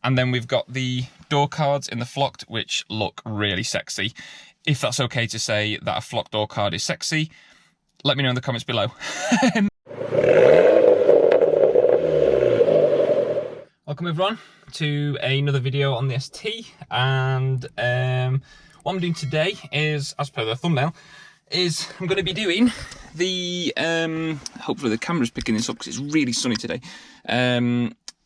And then we've got the door cards in the flocked, which look really sexy. If that's okay to say that a flocked door card is sexy, let me know in the comments below. Welcome everyone to another video on the ST, and what I'm doing today is, as per the thumbnail, is I'm going to be doing the, hopefully the camera's picking this up because it's really sunny today,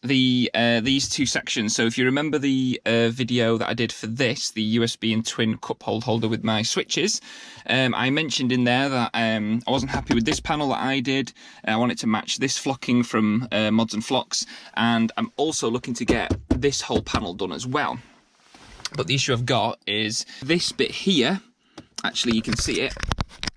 these two sections. So if you remember the video that I did for this, the USB and twin cup holder with my switches, I mentioned in there that I wasn't happy with this panel that I did. I wanted to match this flocking from Modsnflocks, and I'm also looking to get this whole panel done as well. But the issue I've got is this bit here. Actually, you can see it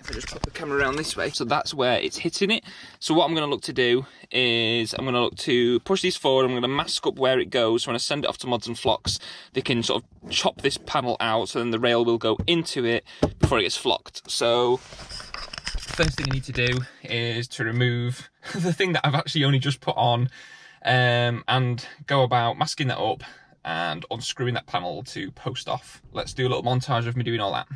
if I just put the camera around this way. So that's where it's hitting it. So what I'm going to look to do is I'm going to look to push these forward. I'm going to mask up where it goes. So when I send it off to Modsnflocks, they can sort of chop this panel out, so then the rail will go into it before it gets flocked. So first thing I need to do is to remove the thing that I've actually only just put on, and go about masking that up and unscrewing that panel to post off. Let's do a little montage of me doing all that.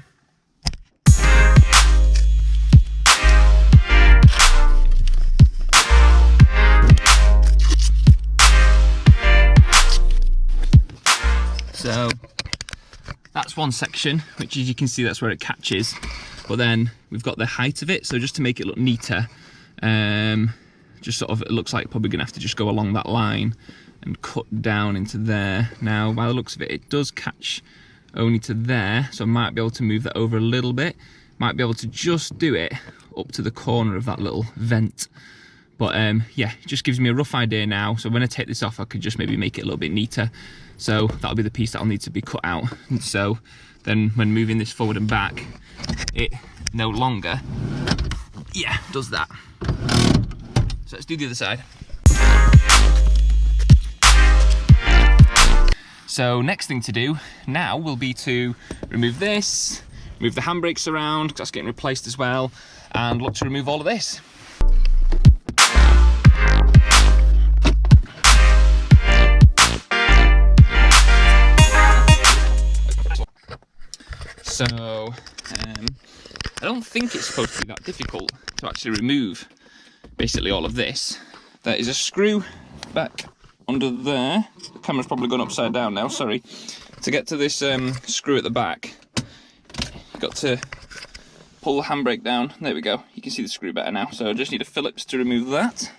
So that's one section, which, as you can see, that's where it catches. But then we've got the height of it, so just to make it look neater, just sort of, it looks like probably gonna have to just go along that line and cut down into there. Now, by the looks of it, it does catch only to there, so I might be able to move that over a little bit. Might be able to just do it up to the corner of that little vent. But yeah, it just gives me a rough idea now. So when I take this off, I could just maybe make it a little bit neater. So that'll be the piece that'll need to be cut out. And so then when moving this forward and back, it no longer, yeah, does that. So let's do the other side. So next thing to do now will be to remove this, remove the handbrakes around, because that's getting replaced as well, and look to remove all of this. So, I don't think it's supposed to be that difficult to actually remove basically all of this. There is a screw back under there. The camera's probably gone upside down now, sorry. To get to this screw at the back, you've got to pull the handbrake down. There we go, you can see the screw better now. So I just need a Phillips to remove that.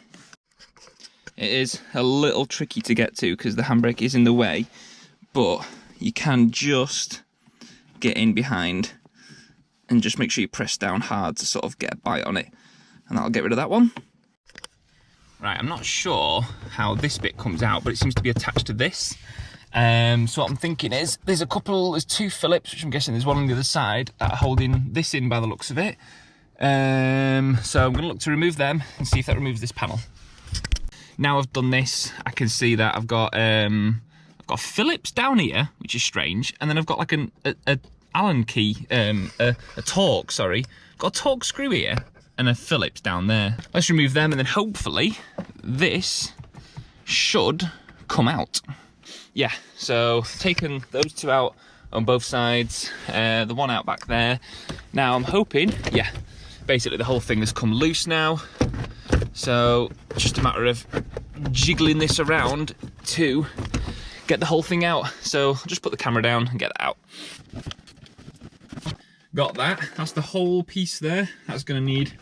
It is a little tricky to get to because the handbrake is in the way, but you can just get in behind and just make sure you press down hard to sort of get a bite on it, and that'll get rid of that one. Right, I'm not sure how this bit comes out, but it seems to be attached to this. So what I'm thinking is there's two Phillips, which I'm guessing there's one on the other side that are holding this in by the looks of it. So I'm going to look to remove them and see if that removes this panel. Now I've done this, I can see that I've got a Phillips down here, which is strange, and then I've got like a Allen key, a Torque, sorry. Got a Torque screw here and a Phillips down there. Let's remove them, and then hopefully this should come out. Yeah, so taken those two out on both sides, the one out back there. Now I'm hoping, yeah, basically the whole thing has come loose now. So just a matter of jiggling this around to get the whole thing out. So I'll just put the camera down and get that out. Got that. That's the whole piece there. That's going to need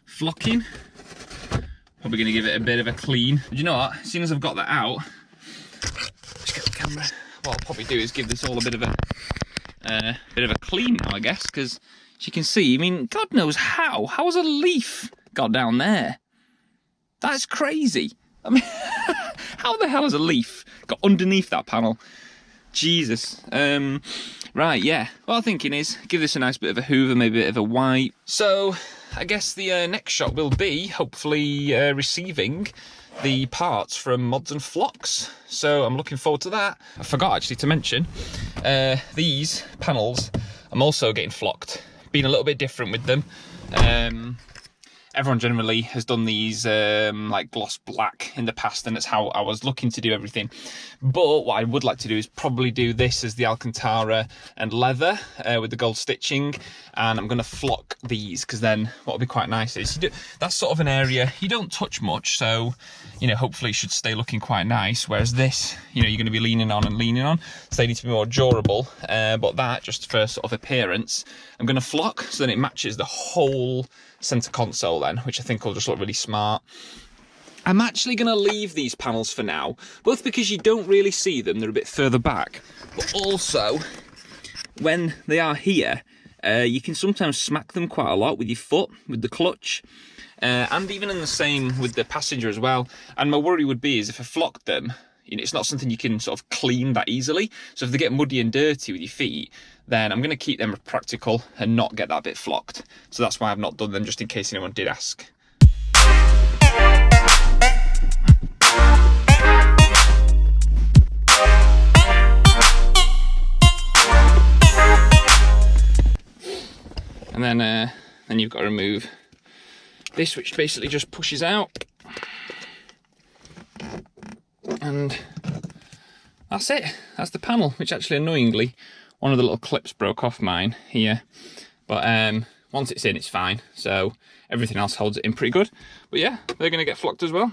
flocking. Probably going to give it a bit of a clean. But you know what? As soon as I've got that out, just get the camera. What I'll probably do is give this all a bit of a clean now, I guess, because as you can see, I mean, God knows how. How has a leaf got down there? That's crazy. I mean, how the hell has a leaf got underneath that panel? Jesus. Right, yeah. What I'm thinking is give this a nice bit of a hoover, maybe a bit of a wipe. So I guess the next shot will be hopefully receiving the parts from Modsnflocks. So I'm looking forward to that. I forgot actually to mention these panels I'm also getting flocked. Being a little bit different with them. everyone generally has done these like gloss black in the past, and that's how I was looking to do everything. But what I would like to do is probably do this as the Alcantara and leather with the gold stitching, and I'm going to flock these, because then what would be quite nice is that's sort of an area you don't touch much, so you know, hopefully it should stay looking quite nice, whereas this, you know, you're going to be leaning on, so they need to be more durable. But that, just for sort of appearance, I'm going to flock so then it matches the whole center console then, which I think will just look really smart. I'm actually going to leave these panels for now, both because you don't really see them, they're a bit further back, but also when they are here, you can sometimes smack them quite a lot with your foot, with the clutch. And even in the same with the passenger as well. And my worry would be is if I flocked them, you know, it's not something you can sort of clean that easily. So if they get muddy and dirty with your feet, then I'm going to keep them practical and not get that bit flocked. So that's why I've not done them, just in case anyone did ask. And then you've got to remove this, which basically just pushes out, and that's it. That's the panel, which actually annoyingly one of the little clips broke off mine here, but once it's in, it's fine, so everything else holds it in pretty good. But yeah, they're going to get flocked as well.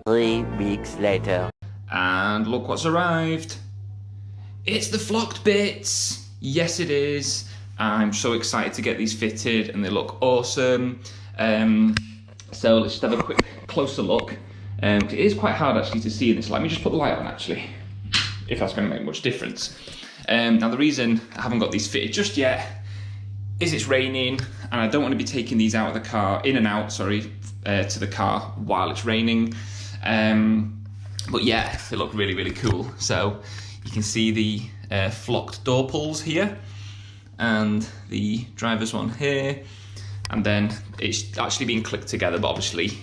3 weeks later, and look what's arrived. It's the flocked bits. Yes, it is. I'm so excited to get these fitted, and they look awesome. So let's just have a quick closer look. It is quite hard actually to see in this light. Let me just put the light on actually, if that's going to make much difference. Now the reason I haven't got these fitted just yet is it's raining, and I don't want to be taking these out of the car, in and out, sorry, to the car while it's raining. But yeah, they look really, really cool. So you can see the flocked door pulls here, and the driver's one here. And then it's actually being clicked together, but obviously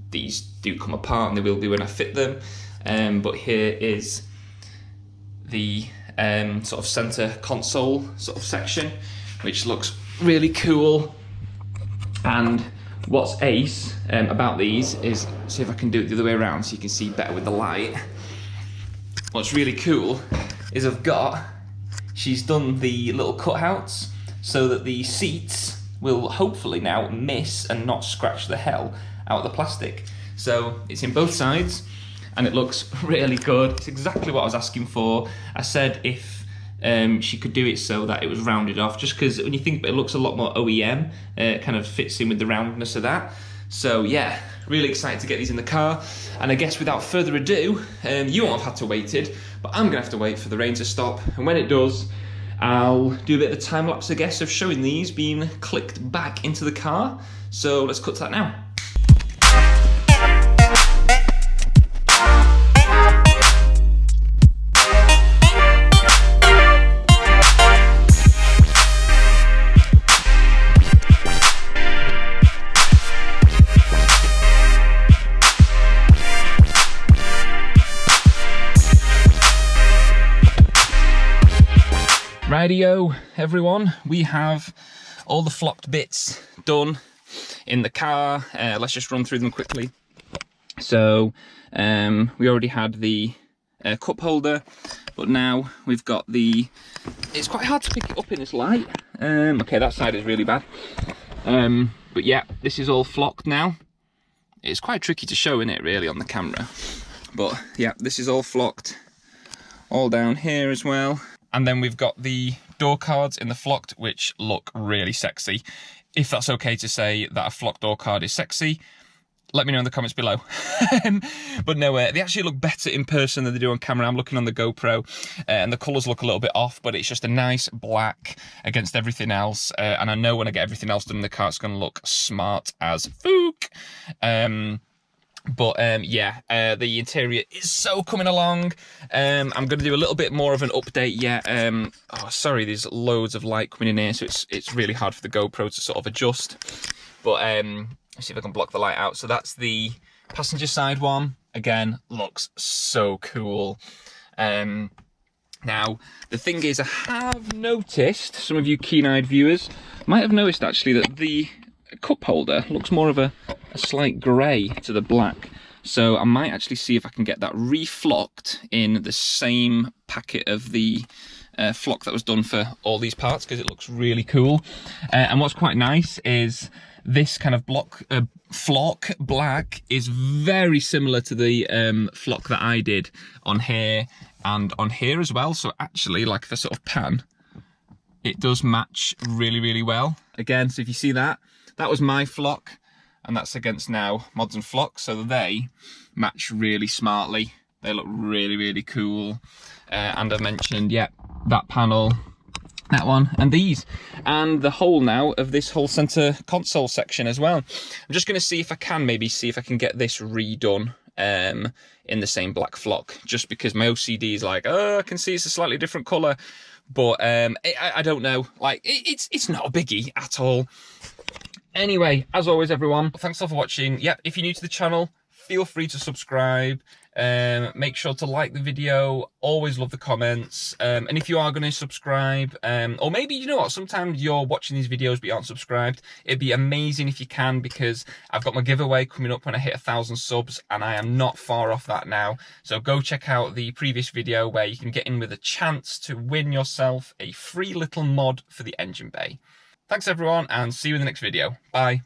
these do come apart, and they will be when I fit them. But here is the sort of center console sort of section, which looks really cool. And what's ace about these is, see if I can do it the other way around so you can see better with the light. What's really cool is she's done the little cutouts so that the seats will hopefully now miss and not scratch the hell out of the plastic. So it's in both sides, and it looks really good. It's exactly what I was asking for. I said if she could do it so that it was rounded off, just because when you think it looks a lot more OEM, it kind of fits in with the roundness of that. So yeah, really excited to get these in the car. And I guess without further ado, you won't have had to wait it, but I'm gonna have to wait for the rain to stop. And when it does, I'll do a bit of a time lapse, I guess, of showing these being clicked back into the car. So let's cut to that now. Radio, everyone, we have all the flocked bits done in the car. Let's just run through them quickly. So we already had the cup holder, but now we've got it's quite hard to pick it up in this light. Okay, that side is really bad. But yeah, this is all flocked now. It's quite tricky to show, isn't it, really, on the camera? But yeah, this is all flocked, all down here as well. And then we've got the door cards in the flocked, which look really sexy. If that's okay to say that a flocked door card is sexy, let me know in the comments below. But no, they actually look better in person than they do on camera. I'm looking on the GoPro, and the colours look a little bit off, but it's just a nice black against everything else. And I know when I get everything else done in the car, it's going to look smart as fook. But yeah, the interior is so coming along. I'm going to do a little bit more of an update yet. Oh, sorry, there's loads of light coming in here, so it's really hard for the GoPro to sort of adjust. But let's see if I can block the light out. So that's the passenger side one. Again, looks so cool. Now, the thing is, I have noticed, some of you keen-eyed viewers might have noticed actually, that the cup holder looks more of a slight grey to the black. So I might actually see if I can get that reflocked in the same packet of the flock that was done for all these parts, because it looks really cool. And what's quite nice is this kind of flock black is very similar to the flock that I did on here and on here as well. So actually, like if I sort of pan, it does match really, really well. Again, so if you see that, that was my flock, and that's against now Modsnflocks, so they match really smartly. They look really, really cool. And I mentioned, yeah, that panel, that one, and these, and the whole now of this whole center console section as well. I'm just going to see if I can get this redone in the same black flock, just because my OCD is like, oh, I can see it's a slightly different color, but I don't know, like it's not a biggie at all. Anyway, as always, everyone, thanks all for watching. Yep, if you're new to the channel, feel free to subscribe. Make sure to like the video. Always love the comments. And if you are going to subscribe, or maybe, you know what, sometimes you're watching these videos but you aren't subscribed, it'd be amazing if you can, because I've got my giveaway coming up when I hit 1,000 subs, and I am not far off that now. So go check out the previous video where you can get in with a chance to win yourself a free little mod for the engine bay. Thanks everyone, and see you in the next video. Bye.